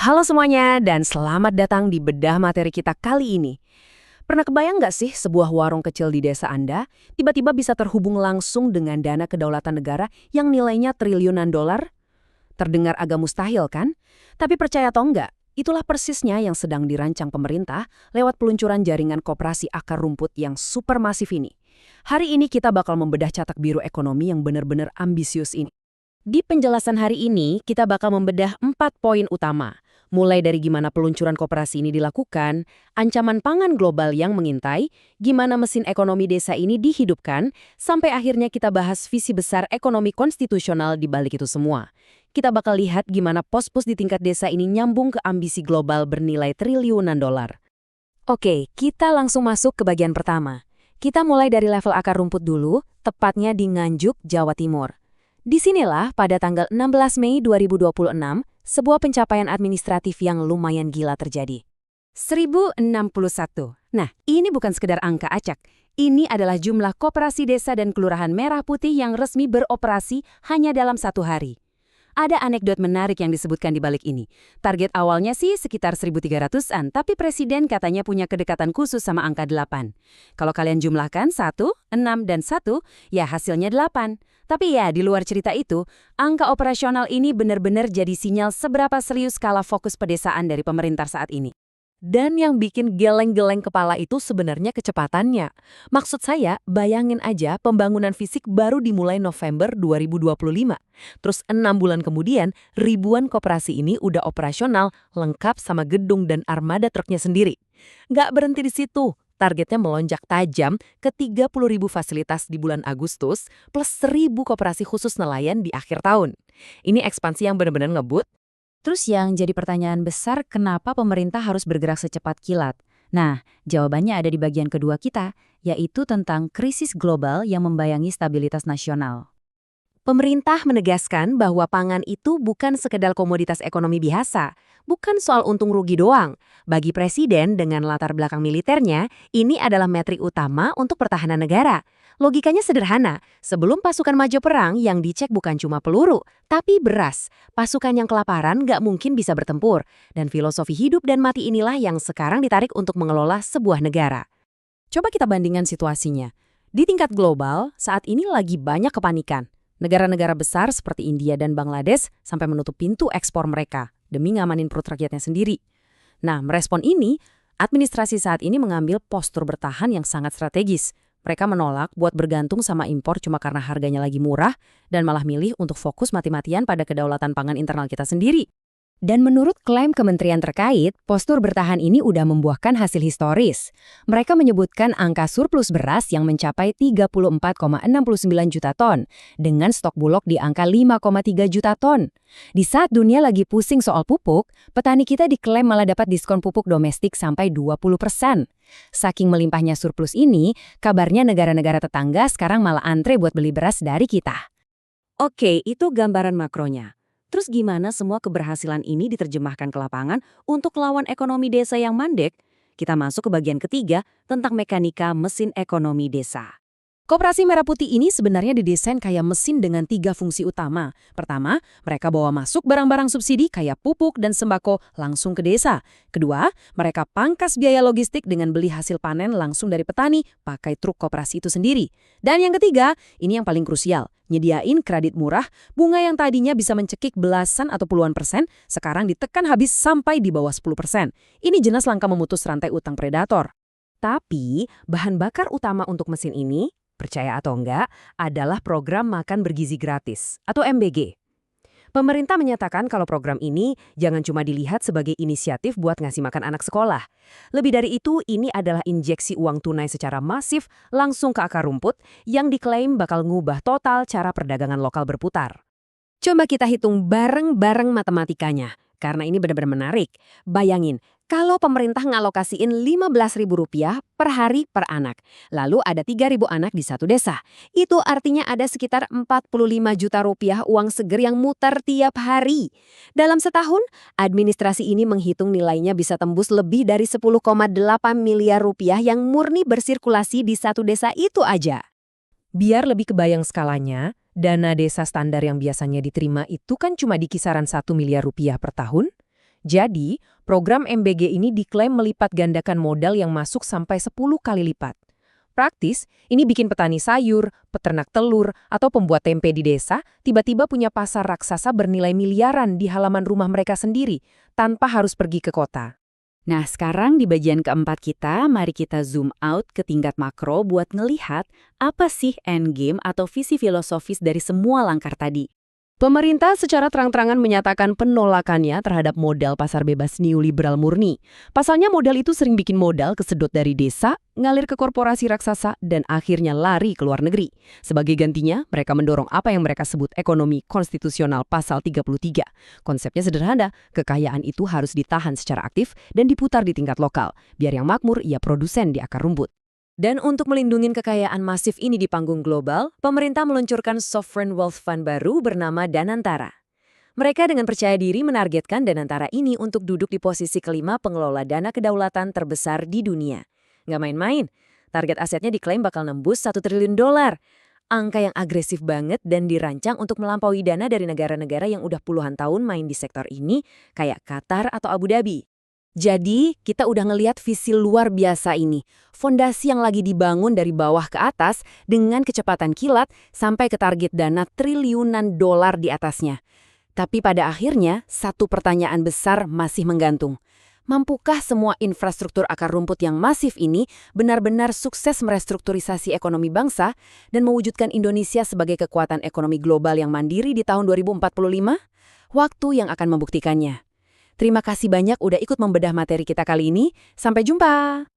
Halo semuanya, dan selamat datang di bedah materi kita kali ini. Pernah kebayang nggak sih sebuah warung kecil di desa Anda tiba-tiba bisa terhubung langsung dengan dana kedaulatan negara yang nilainya triliunan dolar? Terdengar agak mustahil kan? Tapi percaya atau enggak, itulah persisnya yang sedang dirancang pemerintah lewat peluncuran jaringan koperasi akar rumput yang supermasif ini. Hari ini kita bakal membedah catak biru ekonomi yang benar-benar ambisius ini. Di penjelasan hari ini, kita bakal membedah 4 poin utama. Mulai dari gimana peluncuran koperasi ini dilakukan, ancaman pangan global yang mengintai, gimana mesin ekonomi desa ini dihidupkan, sampai akhirnya kita bahas visi besar ekonomi konstitusional di balik itu semua. Kita bakal lihat gimana pos-pos di tingkat desa ini nyambung ke ambisi global bernilai triliunan dolar. Oke, kita langsung masuk ke bagian pertama. Kita mulai dari level akar rumput dulu, tepatnya di Nganjuk, Jawa Timur. Disinilah pada tanggal 16 Mei 2026, sebuah pencapaian administratif yang lumayan gila terjadi. 1061. Nah, ini bukan sekedar angka acak. Ini adalah jumlah koperasi desa dan kelurahan merah putih yang resmi beroperasi hanya dalam 1 hari. Ada anekdot menarik yang disebutkan di balik ini. Target awalnya sih sekitar 1.300-an, tapi Presiden katanya punya kedekatan khusus sama angka 8. Kalau kalian jumlahkan 1, 6, dan 1, ya hasilnya 8. Tapi ya, di luar cerita itu, angka operasional ini benar-benar jadi sinyal seberapa serius skala fokus pedesaan dari pemerintah saat ini. Dan yang bikin geleng-geleng kepala itu sebenarnya kecepatannya. Maksud saya, bayangin aja pembangunan fisik baru dimulai November 2025. Terus 6 bulan kemudian, ribuan koperasi ini udah operasional, lengkap sama gedung dan armada truknya sendiri. Nggak berhenti di situ. Targetnya melonjak tajam ke 30.000 fasilitas di bulan Agustus, plus 1.000 koperasi khusus nelayan di akhir tahun. Ini ekspansi yang benar-benar ngebut. Terus yang jadi pertanyaan besar, kenapa pemerintah harus bergerak secepat kilat? Nah, jawabannya ada di bagian kedua kita, yaitu tentang krisis global yang membayangi stabilitas nasional. Pemerintah menegaskan bahwa pangan itu bukan sekedar komoditas ekonomi biasa, bukan soal untung rugi doang. Bagi presiden dengan latar belakang militernya, ini adalah metrik utama untuk pertahanan negara. Logikanya sederhana, sebelum pasukan maju perang yang dicek bukan cuma peluru, tapi beras. Pasukan yang kelaparan nggak mungkin bisa bertempur, dan filosofi hidup dan mati inilah yang sekarang ditarik untuk mengelola sebuah negara. Coba kita bandingkan situasinya. Di tingkat global, saat ini lagi banyak kepanikan. Negara-negara besar seperti India dan Bangladesh sampai menutup pintu ekspor mereka demi ngamanin perut rakyatnya sendiri. Nah, merespon ini, administrasi saat ini mengambil postur bertahan yang sangat strategis. Mereka menolak buat bergantung sama impor cuma karena harganya lagi murah dan malah milih untuk fokus mati-matian pada kedaulatan pangan internal kita sendiri. Dan menurut klaim kementerian terkait, postur bertahan ini udah membuahkan hasil historis. Mereka menyebutkan angka surplus beras yang mencapai 34,69 juta ton, dengan stok bulog di angka 5,3 juta ton. Di saat dunia lagi pusing soal pupuk, petani kita diklaim malah dapat diskon pupuk domestik sampai 20%. Saking melimpahnya surplus ini, kabarnya negara-negara tetangga sekarang malah antre buat beli beras dari kita. Oke, itu gambaran makronya. Terus gimana semua keberhasilan ini diterjemahkan ke lapangan untuk lawan ekonomi desa yang mandek? Kita masuk ke bagian ketiga tentang mekanika mesin ekonomi desa. Koperasi Merah Putih ini sebenarnya didesain kayak mesin dengan 3 fungsi utama. Pertama, mereka bawa masuk barang-barang subsidi kayak pupuk dan sembako langsung ke desa. Kedua, mereka pangkas biaya logistik dengan beli hasil panen langsung dari petani pakai truk koperasi itu sendiri. Dan yang ketiga, ini yang paling krusial, nyediain kredit murah, bunga yang tadinya bisa mencekik belasan atau puluhan persen, sekarang ditekan habis sampai di bawah 10%. Ini jelas langkah memutus rantai utang predator. Tapi, bahan bakar utama untuk mesin ini, percaya atau enggak, adalah program makan bergizi gratis atau MBG. Pemerintah menyatakan kalau program ini jangan cuma dilihat sebagai inisiatif buat ngasih makan anak sekolah. Lebih dari itu, ini adalah injeksi uang tunai secara masif langsung ke akar rumput yang diklaim bakal ngubah total cara perdagangan lokal berputar. Coba kita hitung bareng-bareng matematikanya, karena ini benar-benar menarik. Bayangin, kalau pemerintah ngalokasiin Rp15.000 per hari per anak, lalu ada 3.000 anak di satu desa. Itu artinya ada sekitar 45 juta rupiah uang seger yang muter tiap hari. Dalam setahun, administrasi ini menghitung nilainya bisa tembus lebih dari 10,8 miliar rupiah yang murni bersirkulasi di satu desa itu aja. Biar lebih kebayang skalanya, dana desa standar yang biasanya diterima itu kan cuma di kisaran 1 miliar rupiah per tahun. Jadi, program MBG ini diklaim melipat gandakan modal yang masuk sampai 10 kali lipat. Praktis, ini bikin petani sayur, peternak telur, atau pembuat tempe di desa tiba-tiba punya pasar raksasa bernilai miliaran di halaman rumah mereka sendiri, tanpa harus pergi ke kota. Nah, sekarang di bagian keempat kita, mari kita zoom out ke tingkat makro buat ngelihat apa sih endgame atau visi filosofis dari semua langkah tadi. Pemerintah secara terang-terangan menyatakan penolakannya terhadap modal pasar bebas neoliberal murni. Pasalnya modal itu sering bikin modal kesedot dari desa, ngalir ke korporasi raksasa, dan akhirnya lari ke luar negeri. Sebagai gantinya, mereka mendorong apa yang mereka sebut ekonomi konstitusional pasal 33. Konsepnya sederhana, kekayaan itu harus ditahan secara aktif dan diputar di tingkat lokal, biar yang makmur ia produsen di akar rumput. Dan untuk melindungi kekayaan masif ini di panggung global, pemerintah meluncurkan Sovereign Wealth Fund baru bernama Danantara. Mereka dengan percaya diri menargetkan Danantara ini untuk duduk di posisi kelima pengelola dana kedaulatan terbesar di dunia. Nggak main-main, target asetnya diklaim bakal nembus 1 triliun dolar. Angka yang agresif banget dan dirancang untuk melampaui dana dari negara-negara yang udah puluhan tahun main di sektor ini, kayak Qatar atau Abu Dhabi. Jadi, kita udah ngelihat visi luar biasa ini. Fondasi yang lagi dibangun dari bawah ke atas dengan kecepatan kilat sampai ke target dana triliunan dolar di atasnya. Tapi pada akhirnya, satu pertanyaan besar masih menggantung. Mampukah semua infrastruktur akar rumput yang masif ini benar-benar sukses merestrukturisasi ekonomi bangsa dan mewujudkan Indonesia sebagai kekuatan ekonomi global yang mandiri di tahun 2045? Waktu yang akan membuktikannya. Terima kasih banyak udah ikut membedah materi kita kali ini. Sampai jumpa!